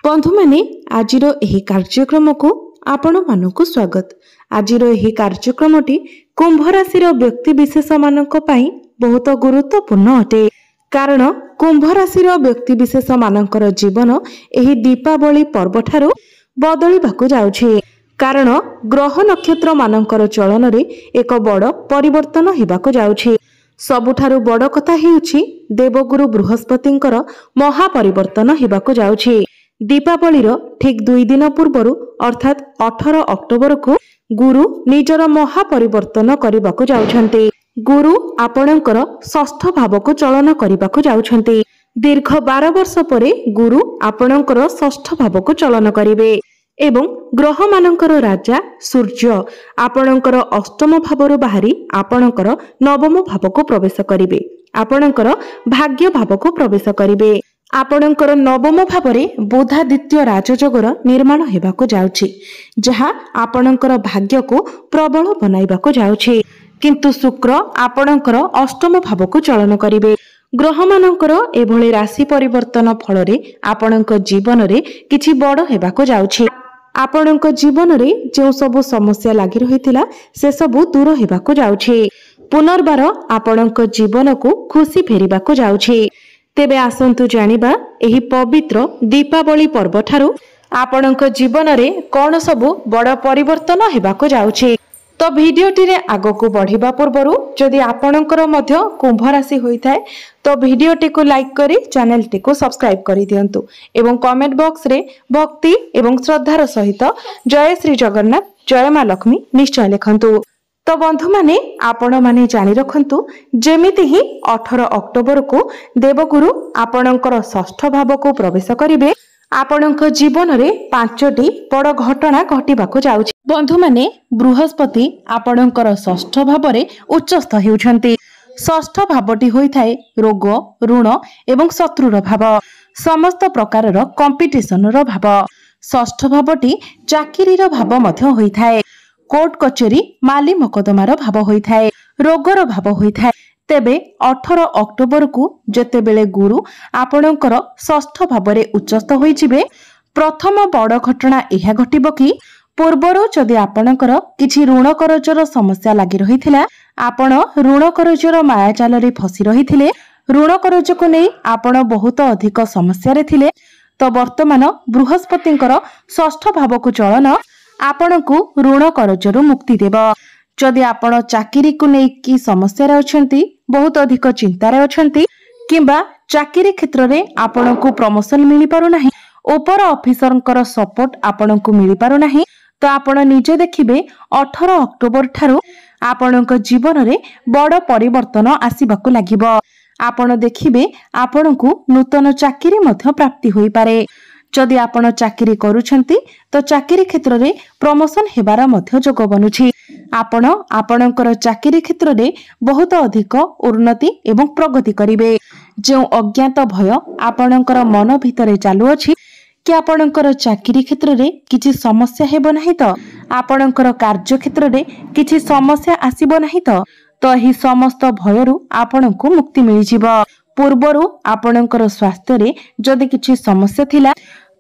बंधु माने आजिर एही कार्यक्रम को आपण मानकु स्वागत। आजिर एही कार्यक्रमटी कुंभ राशि व्यक्ति विशेष मानक पई बहुत गुरुत्वपूर्ण अटे। कारण कुंभ राशि व्यक्ति विशेष मानकर जीवन एही दीपावली पर्व ठारू बदलिबाकु जाउछे। कारण ग्रह नक्षत्र मानकर चलन रे एक बड़ परिवर्तन हेबाकु जाउछे। सबुठारु बड़ कथा हेउछि देवगुरु बृहस्पतिंकर महापरिवर्तन हेबाकु जाउछे। दीपावली ठीक 2 दिन पूर्व अर्थात 18 अक्टोबर को गुरु निजर महापरिवर्तन करबाकु जाउछन्ते। गुरु आपणकर षष्ठ भाव को चलन करबाकु जाउछन्ते। दीर्घ 12 वर्ष परे गुरु आपणकर षष्ठ भाव को चलन करिवे एवं ग्रह मानकर राजा सूर्य आपणकर अष्टम भावरु बाहरी आपणकर नवम भाव को प्रवेश करिवे। आपणकर भाग्य भाव को प्रवेश करिवे। आपणकर नवम भावरे बुधादित्य राजयोगर निर्माण हेबाकु जाउछि, जहा आपणकर भाग्य को प्रबल बनाइबाकु जाउछि। किंतु शुक्र आपणकर अष्टम भाव को चलन करिवे। ग्रह मानकर एभଳି राशि परिवर्तन फलरे आपणक जीवन रे किछि बड़ हेबाकु जाउछि। आपणक जीवन रे जो सब समस्या लागि रहितिला से सब दूर हेबाकु जाउछि। पुनर्बार आपणक जीवन को खुशी फेरिबाकु जाउछि। तेबे आसंतु जानिबा एही पवित्र दीपावली पर्व ठारू आपणक जीवन रे कोन सबु बड़ परिवर्तन हेबाकु जाउछि। तो भिडियोटी रे आगको बढ़िबा पूर्वरु जदि आपणकर मध्य कुंभ राशि होइथाय तो भिडियोटी को लाइक करी चैनल टी को सब्सक्राइब करि दियंतु एवं कमेंट बॉक्स रे भक्ति एवं श्रद्धार सहित जय श्री जगन्नाथ जय मां लक्ष्मी निश्चय लिखंतु। तो बंधु माने आपण माने जानि रखंतु जेमिति ही 18 अक्टोबर को देवगुरु आपणकर षष्ठ भाव को प्रवेश करिवे। आपणक जीवन रे 5टी बड़ घटना घटिबाकु जाउछि। बंधु माने बृहस्पति आपणकर षष्ठ भाव रे उच्चस्थ हेउछन्ति। षष्ठ भावटी होइथाय रोग ऋण एवं शत्रुर भाव, समस्त प्रकारर कंपिटिशन रो भाव। षष्ठ भावटी चाकिरीर भाव मध्य होइथाय। कोर्ट कचेरी माली मकदमार भाव होइथाय। रोगर भाव होइथाय। तेबे 18 अक्टोबर को जेतेबेले गुरु आपणकर षष्ठ भावरे उच्चस्थ होइजिबे, प्रथम बड़ घटना एहा घटिबो कि पूर्वरु जदि आपणकर किछि ऋण करजर समस्या लागि रहिथिला, आपण ऋण करजर माया जाल रे फसी रहिथिले, ऋण करज को नै आपण बहुत अधिक समस्या रे थिले, तो वर्तमान बृहस्पतिंकर षष्ठ भाव को चलन आपणकु ऋण करजरु मुक्ति देबो। जदि आपण चाकिरी को नै कि समस्या रे अछंती, बहुत अधिक चिंता रे अछंती, किंबा चाकिरी क्षेत्र रे आपणकु प्रमोशन मिलि पारु नाही, ऊपर ऑफिसरंकर सपोर्ट आपणकु मिलि पारु नाही, तो आपण निजे देखिबे 18 अक्टोबर ठारू आपणक जीवन रे बड़ परिवर्तन आसीबाकु लागिबो। आपण देखिबे आपणकु नूतन चाकिरी मध्य प्राप्ति होई पारे। जदि आपण चाकिरी करूछंती तो चाकिरी क्षेत्र रे प्रमोशन हेबार मध्य जोग बनुछि। आपण आपणकर चाकिरी क्षेत्र रे बहुत अधिक उन्नति एवं प्रगति करिवे। जो अज्ञात भय आपणकर मन भितरे चालू अछि कि आपणकर चाकिरी क्षेत्र रे किछि समस्या हेबो नाही, तो आपणकर कार्य क्षेत्र रे किछि समस्या आसीबो नाही, तो ही समस्त भयरु आपणकु मुक्ति मिलि जिवो। पूर्वरु आपणकर स्वास्थ्य रे जदि किछि समस्या थिला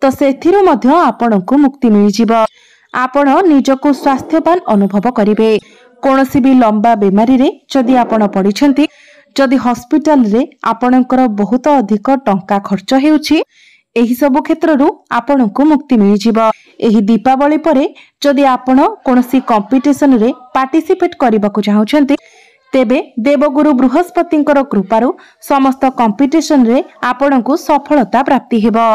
तो सेथिरु मध्य आपणकु मुक्ति मिलि जिवो। आपण निजको स्वास्थ्यवान अनुभव करिवे। कोनोसी भी लंबा बीमारी रे जदि आपण पडिछंती, जदि हॉस्पिटल रे आपणकर बहुत अधिक टंका खर्च हेउछि, एही सब क्षेत्ररु आपणकु मुक्ति मिलि जिवो। एही दीपावली परे जदि आपण कोनोसी कंपटीशन रे पार्टिसिपेट करबाकु चाहुछंती, तेबे देवगुरु बृहस्पतिंकर कृपारु समस्त कंपटीशन रे आपणकु सफलता प्राप्ति हेबो।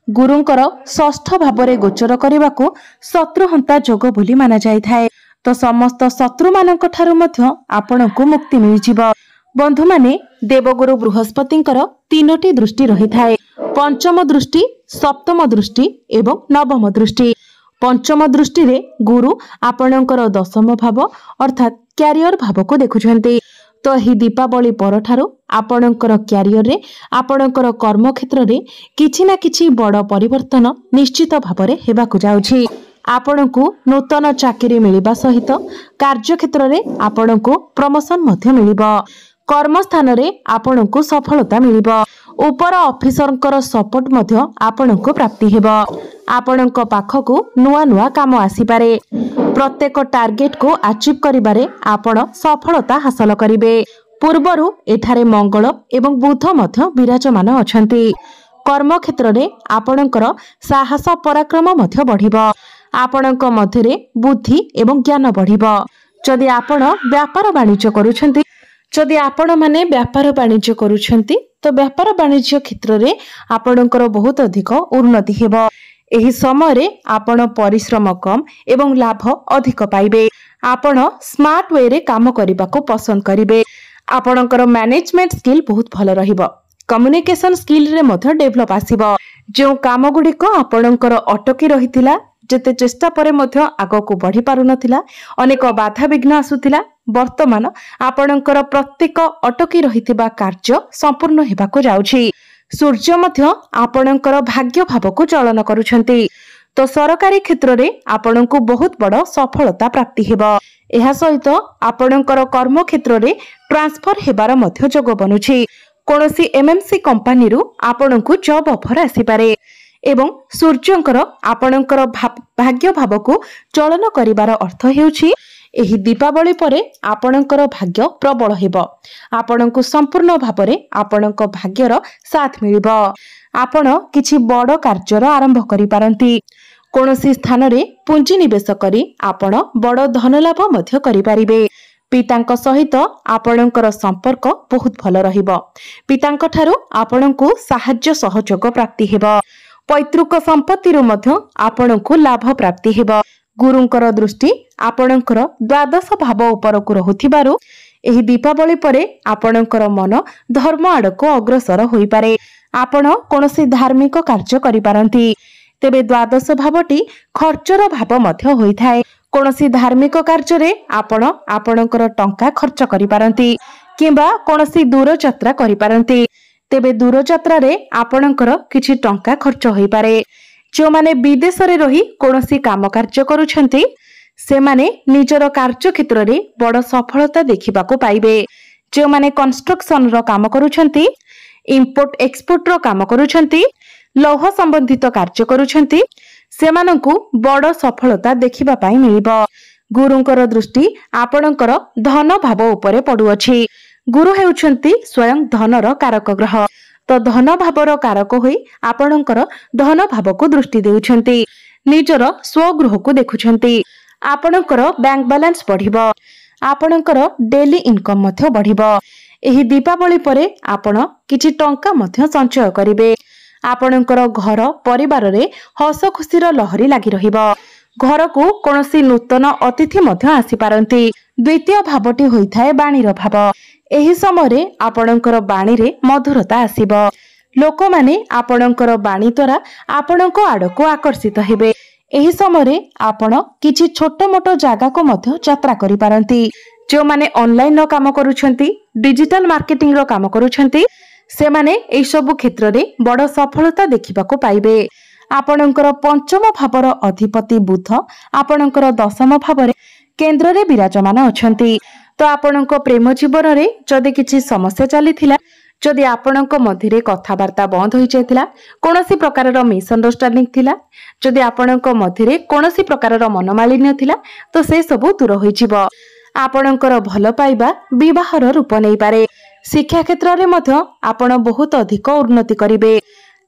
गुरुंकर षष्ठ भावरे गोचर करबाकु शत्रुहंता जोग बोली माना जाय थाए, तो समस्त शत्रु मानक ठारू मध्य आपणकु मुक्ति मिलि जिवो। बंधु माने देवगुरु बृहस्पतिंकर 3टी दृष्टि रहि थाए, पंचम दृष्टि, सप्तम दृष्टि एवं नवम दृष्टि। पंचम दृष्टि रे गुरु आपणकर दशम भाव अर्थात क्यारियर भाव को देखुछन्ते। तो ही दीपावली परठारु आपणकर क्यारियर रे आपणकर कर्म क्षेत्र रे किछि ना किछि बड़ परिवर्तन निश्चित भावरे हेबाकु जाउछि। आपणकु नूतन चाकरी मिलिबा सहित कार्य क्षेत्र रे आपणकु प्रमोशन मध्य मिलिबो। कर्म स्थान रे आपणकु सफलता मिलिबो। ऊपर ऑफिसरंकर सपोर्ट मध्य आपणकु प्राप्ति हेबो। आपणक पाखकु नुआ नुआ काम आसीपारे। प्रत्येक टार्गेट को अचीव करिबारे आपण सफलता हासिल करिवे। पूर्वरु एठारे मंगल एवं बुध मध्य विराजमान अछंती। कर्म क्षेत्र में आपणकर साहस पराक्रम मध्य बढ़िबो। आपणक मध्यरे बुद्धि एवं ज्ञान बढ़िबो। जदि आपण व्यापार वाणिज्य करूछंती जदि आपण माने व्यापार वाणिज्य करूछंती तो व्यापार वाणिज्य क्षेत्र में आपणकर बहुत अधिक उन्नति हेबो। एही समय रे आपण परिश्रम कम एवं लाभ अधिक पाइबे। आपण स्मार्ट वे रे काम करबा को पसंद करिवे। आपणकर मैनेजमेंट स्किल बहुत भल रहिबो। कम्युनिकेशन स्किल रे मध्य डेवलप आसीबो। जो काम गुड़िक आपणकर अटकी रहितिला जेते चेष्टा परे मध्य आगो को बढ़ी पारु नथिला अनेक बाधा विघ्न आसुथिला वर्तमान आपणकर प्रत्येक अटकी रहितिबा कार्य संपूर्ण हेबाको जाउछि। सूर्य मध्य आपणकर भाग्य भाव को चलन करूछंती तो सरकारी क्षेत्र रे आपणको बहुत बड़ सफलता प्राप्ति हेबो। एहा सहित आपणकर कर्म क्षेत्र रे ट्रांसफर हेबार मध्य जोग बनुछि। कोनोसी एमएमसी कंपनी रु आपणको जॉब ऑफर आसी पारे एवं सूर्यंकर आपणकर भाग्य भाव को चलन करिवार अर्थ हेउछि एही दीपावली परे आपणकर भाग्य प्रबल हेबो। आपणको संपूर्ण भाबरे आपणक भाग्यर साथ मिलिबो। आपण किछि बड़ कार्यर आरंभ करि पारंती। कोनोसी स्थान रे पुंजी निवेश करी आपण बड़ धन लाभ मध्य करि पारिबे। पितांक सहित आपणकर संपर्क बहुत भल रहिबो। पितांक ठारू आपणको सहाय्य सहयोग प्राप्ति हेबो। पैतृक संपत्ति रु मध्य आपणको लाभ प्राप्ति हेबो। गुरुंकर दृष्टि आपणकर द्वादश भाव उपरकु रहुथिबारु एही दीपावली परे आपणकर मन धर्म आडको अग्रसर होई पारे। आपण कोनोसी धार्मिक कार्य करि पारंती तेबे द्वादश भावटी खर्चर भाव मध्य होई थाए। कोनोसी धार्मिक कार्य रे आपण आपणकर टंका खर्च करि पारंती किंबा कोनोसी दूर यात्रा करि पारंती तेबे दूर यात्रा रे आपणकर किछि टंका खर्च होई पारे। जो माने विदेश रे रही कोनोसी काम कार्य करूछंती से माने निजर कार्य क्षेत्र रे बड़ सफलता देखिबा को पाइबे। जो माने कंस्ट्रक्शन रो काम करूछंती इंपोर्ट एक्सपोर्ट रो काम करूछंती लौह संबंधित कार्य करूछंती सेमानंकु बड़ सफलता देखिबा पाई मिलिबो। गुरुंकर दृष्टि आपणकर धन भाव उपरे पडुअछि। गुरु हेउछंती स्वयं धनर कारक ग्रह तो धन भावर कारक होई आपणकर धन भाव को दृष्टि देउछंती। निजर स्वगृह को देखुछंती। आपणकर बैंक बैलेंस बढ़िबो। आपणकर डेली इनकम मध्य बढ़िबो। एही दीपावली परे आपण किछि टंका मध्य संचय करिवे। आपणकर घर परिवार रे हस खुशीर लहरी लागि रहिबो। घर को कोनोसी नूतन अतिथि मध्य आसी पारंती। द्वितीय भावटी होइथाय बाणीर भाव। एही समय आपणकर बाणी रे मधुरता आसीबो। लोक माने आपणकर बाणी द्वारा आपणको आडको आकर्षित हेबे। एही समय आपण किछि छोट मोट जागा को मध्य यात्रा करि पारंती। जो माने ऑनलाइन रो काम करूछंती डिजिटल मार्केटिंग रो काम करूछंती से माने एई सब क्षेत्र रे बड़ सफलता देखिबा को पाइबे। आपणकर पंचम भावर अधिपति बुध आपणकर दशम भावरे केंद्र रे विराजमान अछंती तो आपणक प्रेम जीवन रे जदि किछि समस्या चलीथिला जदि आपणक मध्यरे कथावार्ता बंद होई जायतिला कोनोसी प्रकारर मिसअंडरस्टैंडिंग थिला जदि आपणक मध्यरे कोनोसी प्रकारर मनमालिन्य थिला तो से सब दूर होई जिवो। आपणकर भल पाइबा विवाहर रूप नै पारे। शिक्षा क्षेत्र रे मध्य आपण बहुत अधिक उन्नति करिवे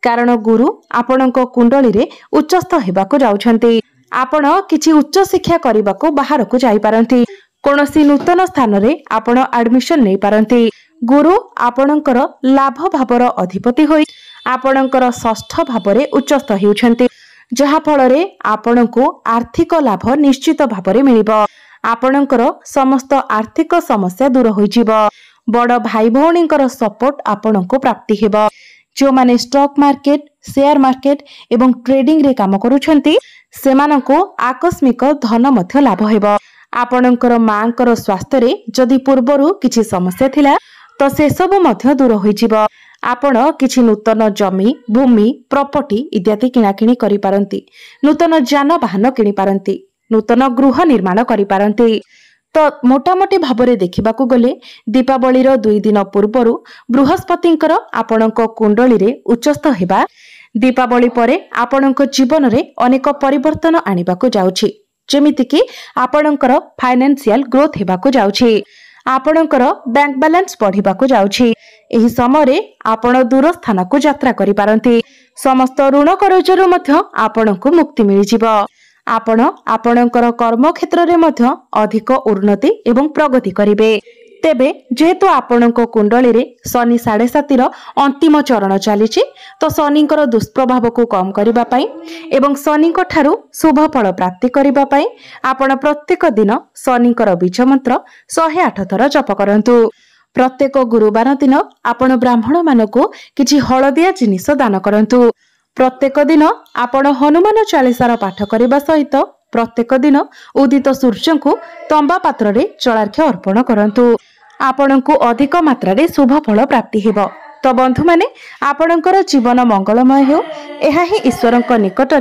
कारण गुरु आपणक कुंडली रे उच्चस्थ हेबाको जाउछंती। आपण किछि उच्च शिक्षा करिबाको बाहर को जाई पारंती। कोनोसी नूतन स्थान रे आपण एडमिशन नै पारंती। गुरु आपणकर लाभ भावर अधिपति होई आपणकर षष्ठ भावरे उच्चस्थ हेउछंती जहा फल रे आपणको आर्थिक लाभ निश्चित भावरे मिलिबो। आपणकर समस्त आर्थिक समस्या दूर होई जिवो। बड़ भाई भौणींकर सपोर्ट आपणको प्राप्ति हेबो। जो माने स्टॉक मार्केट शेयर मार्केट एवं ट्रेडिंग रे काम करूछंती सेमानको आकस्मिक धन मध्य लाभ हेबो। आपणकर मांकर स्वास्थ्य रे जदि पूर्वरु किछि समस्या थिला तो से सब मध्य दूर होई जिवो। आपण किछि नूतन जमी भूमि प्रॉपर्टी इत्यादि किणाकिणी करि पारंती। नूतन जान वाहन किनि पारंती। नूतन गृह निर्माण करि पारंती। तो मोटामोटी भावरे देखिबाकू गले दीपावली 2 दिन पूर्वरु बृहस्पतिंकर आपणक कुंडली रे उच्चस्थ हेबा दीपावली परे आपणक जीवन में अनेक परिवर्तन आनिबाकु जाउछि, जेमिति कि आपणकर फाइनेंशियल ग्रोथ हेबाकु जाउछि, आपणकर बैंक बैलेंस बढ़िबाकु जाउछि। एही समय आपण दूर स्थान को यात्रा करि पारंती। समस्त ऋण करजरु मध्य आपणकु मुक्ति मिलि जिवो। आपण आपणकर कर्म क्षेत्र रे मध्य अधिक उन्नति एवं प्रगति करिवे। तेबे जेहेतु आपणक कुंडली रे शनि 7.5 अंतिम चरण चलीछि, तो शनिकर दुष्प्रभाव को कम करिबा पई एवं शनिक ठारू शुभ फल प्राप्ति करिबा पई आपण प्रत्येक दिन शनिकर बीज मंत्र 108 थर जप करंतु। प्रत्येक गुरुवार दिन आपण ब्राह्मण मानकु किछि हळदिया जिनिस दान करंतु। प्रत्येक दिन आपण हनुमान चालीसार पाठ करबा सहित प्रत्येक दिन उदित सूर्य को तंबा पात्र रे जलार्घ्य अर्पण करंतु। आपणकु अधिक मात्रा रे शुभ फल प्राप्ति हेबो। तो बंधु माने आपणकर जीवन मंगलमय हो, एहा ही ईश्वरक निकट